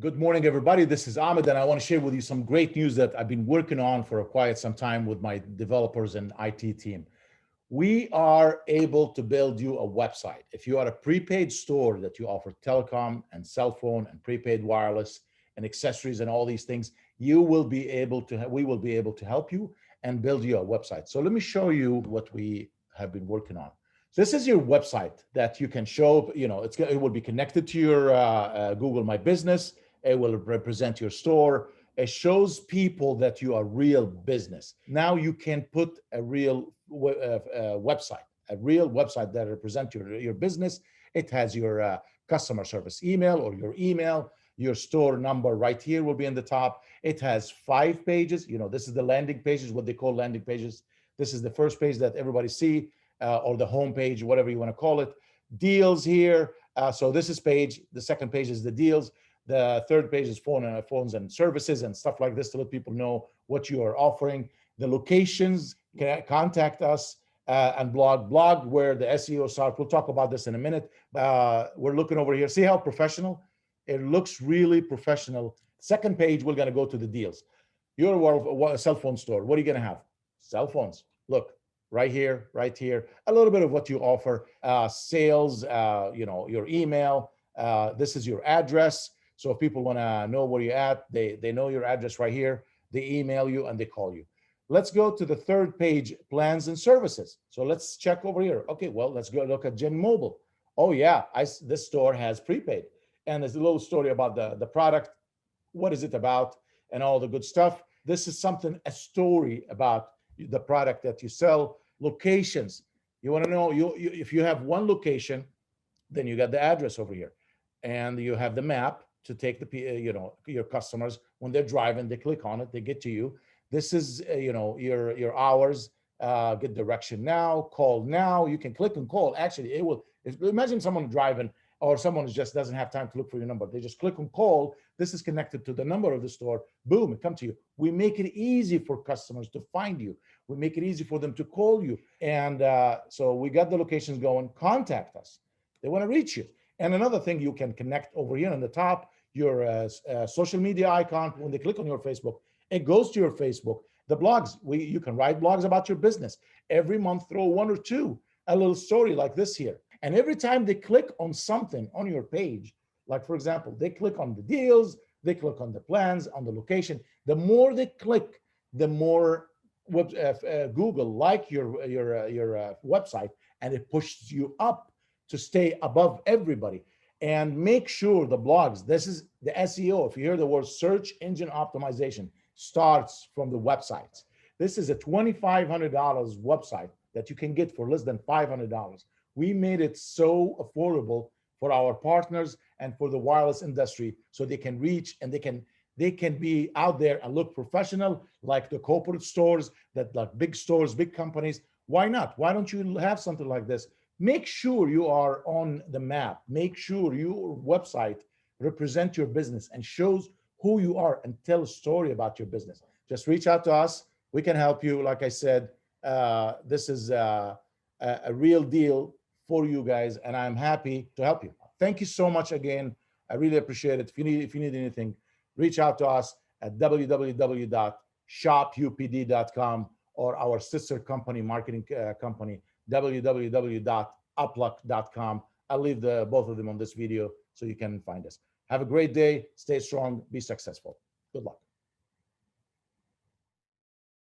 Good morning, everybody. This is Ahmed, and I want to share with you some great news that I've been working on for quite some time with my developers and IT team. We are able to build you a website. If you are a prepaid store that you offer telecom and cell phone and prepaid wireless and accessories and all these things, you will be able to, we will be able to help you and build you a website. So let me show you what we have been working on. So this is your website that you can show, it will be connected to your Google My Business. It will represent your store. It shows people that you are real business. Now you can put a real website, that represents your business. It has your customer service email or your email. Your store number right here will be in the top. It has 5 pages. This is the landing pages, what they call landing pages. This is the first page that everybody see, or the home page, whatever you want to call it. Deals here. So this is page. The second page is the deals. The third page is phones and services and stuff like this to let people know what you are offering. The locations, contact us, and blog where the SEO starts. We'll talk about this in a minute. We're looking over here. See how professional? It looks really professional. Second page, we're going to go to the deals. You're a cell phone store. What are you going to have? Cell phones. Look, right here, a little bit of what you offer, sales, your email. This is your address. So if people want to know where you're at, they know your address right here. They email you and they call you. Let's go to the third page, plans and services. So let's check over here. Okay, well, let's go look at Gen Mobile. Oh yeah, this store has prepaid. And there's a little story about the product. What is it about and all the good stuff. This is a story about the product that you sell. Locations. You want to know, if you have one location, then you got the address over here. And you have the map to take your customers when they're driving, they click on it, they get to you. This is your hours, get direction now, call now. You can click and call. Actually, imagine someone driving or someone who just doesn't have time to look for your number. They just click and call. This is connected to the number of the store. Boom, it comes to you. We make it easy for customers to find you. We make it easy for them to call you. And so we got the locations going. Contact us. They want to reach you. And another thing, you can connect over here on the top, your social media icon. When they click on your Facebook, it goes to your Facebook. The blogs, you can write blogs about your business. Every month, throw 1 or 2, a little story like this here. And every time they click on something on your page, like for example, they click on the deals, they click on the plans, on the location, the more they click, the more Google like your website, and it pushes you up to stay above everybody. And make sure the blogs, this is the SEO. If you hear the word search engine optimization, starts from the websites. This is a $2,500 website that you can get for less than $500. We made it so affordable for our partners and for the wireless industry, so they can reach and they can be out there and look professional, like the corporate stores, like big stores, big companies. Why not? Why don't you have something like this? Make sure you are on the map. Make sure your website represents your business and shows who you are and tell a story about your business. Just reach out to us. We can help you. Like I said, this is a real deal for you guys, and I'm happy to help you. Thank you so much again. I really appreciate it. If you need anything, reach out to us at www.shopupd.com or our sister company, marketing company, www.upluck.com. I'll leave both of them on this video so you can find us. Have a great day. Stay strong. Be successful. Good luck.